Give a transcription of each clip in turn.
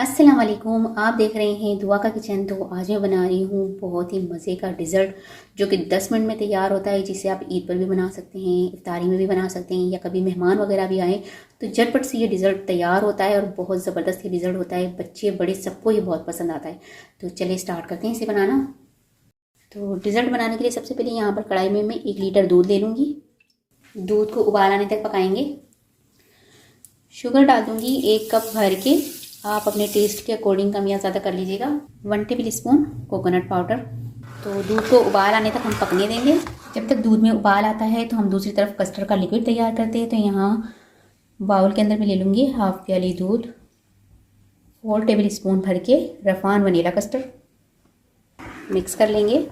अस्सलाम वालेकुम। आप देख रहे हैं दुआ का किचन। तो आज मैं बना रही हूँ बहुत ही मज़े का डिज़र्ट जो कि 10 मिनट में तैयार होता है, जिसे आप ईद पर भी बना सकते हैं, इफ्तारी में भी बना सकते हैं, या कभी मेहमान वगैरह भी आए तो झटपट से ये डिज़र्ट तैयार होता है और बहुत ज़बरदस्त ये डिज़र्ट होता है। बच्चे बड़े सबको ये बहुत पसंद आता है। तो चलिए स्टार्ट करते हैं इसे बनाना। तो डिज़र्ट बनाने के लिए सबसे पहले यहाँ पर कढ़ाई में मैं 1 लीटर दूध ले लूँगी। दूध को उबाल आने तक पकाएंगे। शुगर डाल दूँगी 1 कप भर के। आप अपने टेस्ट के अकॉर्डिंग कम या ज़्यादा कर लीजिएगा। 1 टेबल स्पून कोकोनट पाउडर। तो दूध को उबाल आने तक हम पकने देंगे। जब तक दूध में उबाल आता है तो हम दूसरी तरफ कस्टर्ड का लिक्विड तैयार करते हैं। तो यहाँ बाउल के अंदर मैं ले लूँगी हाफ प्याली दूध, 4 टेबल स्पून भर के रफान वनीला कस्टर्ड। मिक्स कर लेंगे।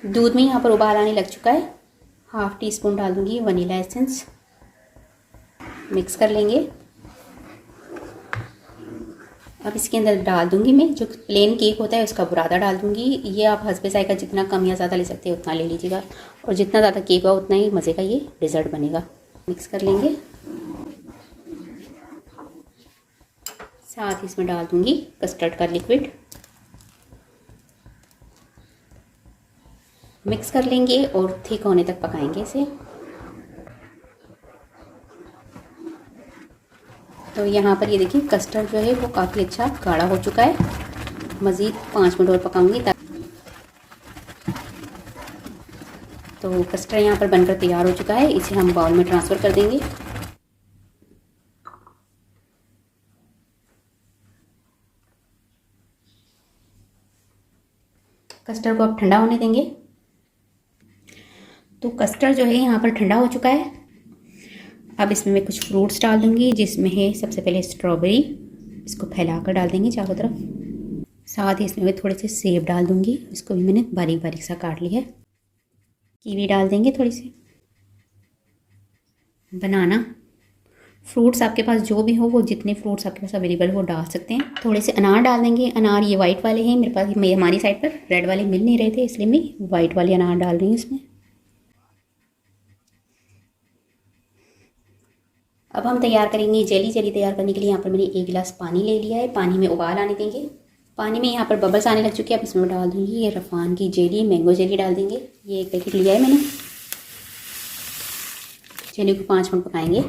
दूध में यहाँ पर उबाल आने लग चुका है। हाफ टी स्पून डाल दूँगी वनीला एसेंस। मिक्स कर लेंगे। अब इसके अंदर डाल दूंगी मैं जो प्लेन केक होता है उसका बुरादा डाल दूंगी। ये आप हस्बे जायका जितना कम या ज़्यादा ले सकते हैं उतना ले लीजिएगा, और जितना ज़्यादा केक होगा उतना ही मज़े का ये डिज़र्ट बनेगा। मिक्स कर लेंगे। साथ ही इसमें डाल दूंगी कस्टर्ड का लिक्विड। मिक्स कर लेंगे और थिक होने तक पकाएंगे इसे। तो यहाँ पर ये देखिए कस्टर्ड जो है वो काफ़ी अच्छा गाढ़ा हो चुका है। मज़ीद 5 मिनट और पकाऊंगी। तो कस्टर्ड यहाँ पर बनकर तैयार हो चुका है। इसे हम बाउल में ट्रांसफ़र कर देंगे। कस्टर्ड को अब ठंडा होने देंगे। तो कस्टर्ड जो है यहाँ पर ठंडा हो चुका है। अब इसमें मैं कुछ फ्रूट्स डाल दूँगी, जिसमें है सबसे पहले स्ट्रॉबेरी। इसको फैलाकर डाल देंगे चारों तरफ। साथ ही इसमें मैं थोड़े से सेब डाल दूँगी, इसको भी मैंने बारीक बारीक सा काट लिया है। कीवी डाल देंगे थोड़ी सी। बनाना। फ्रूट्स आपके पास जो भी हो, वो जितने फ्रूट्स आपके पास अवेलेबल हो डाल सकते हैं। थोड़े से अनार डाल देंगे। अनार ये वाइट वाले हैं मेरे पास, हमारी साइड पर रेड वाले मिल नहीं रहे थे, इसलिए मैं वाइट वाले अनार डाल रही हूँ इसमें। अब हम तैयार करेंगे जेली। जेली तैयार करने के लिए यहाँ पर मैंने 1 गिलास पानी ले लिया है। पानी में उबाल आने देंगे। पानी में यहाँ पर बबल्स आने लग चुके हैं। अब इसमें डाल दूँगी ये रफान की जेली, मैंगो जेली डाल देंगे। ये 1 पैकेट लिया है मैंने। जेली को 5 मिनट पकाएंगे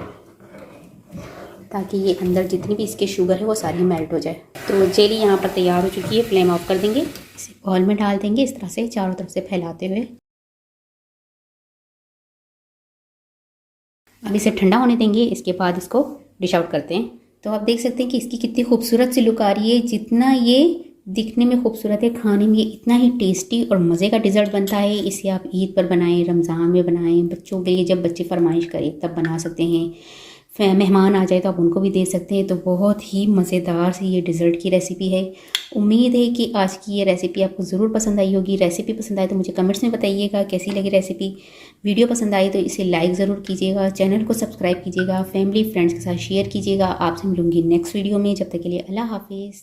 ताकि ये अंदर जितनी भी इसके शुगर है वो सारी मेल्ट हो जाए। तो जेली यहाँ पर तैयार हो चुकी है। फ्लेम ऑफ कर देंगे। इसे बाउल में डाल देंगे इस तरह से चारों तरफ से फैलाते हुए। अब इसे ठंडा होने देंगे। इसके बाद इसको डिश आउट करते हैं। तो आप देख सकते हैं कि इसकी कितनी खूबसूरत सी लुक आ रही है। जितना ये दिखने में खूबसूरत है, खाने में इतना ही टेस्टी और मज़े का डिज़र्ट बनता है। इसे आप ईद पर बनाएं, रमज़ान में बनाएं, बच्चों के लिए जब बच्चे फरमाइश करें तब बना सकते हैं। मेहमान आ जाए तो आप उनको भी दे सकते हैं। तो बहुत ही मज़ेदार सी ये डिज़र्ट की रेसिपी है। उम्मीद है कि आज की ये रेसिपी आपको ज़रूर पसंद आई होगी। रेसिपी पसंद आए तो मुझे कमेंट्स में बताइएगा कैसी लगी रेसिपी। वीडियो पसंद आई तो इसे लाइक ज़रूर कीजिएगा, चैनल को सब्सक्राइब कीजिएगा, फैमिली फ्रेंड्स के साथ शेयर कीजिएगा। आपसे मिलूंगी नेक्स्ट वीडियो में। जब तक के लिए अल्लाह हाफिज़।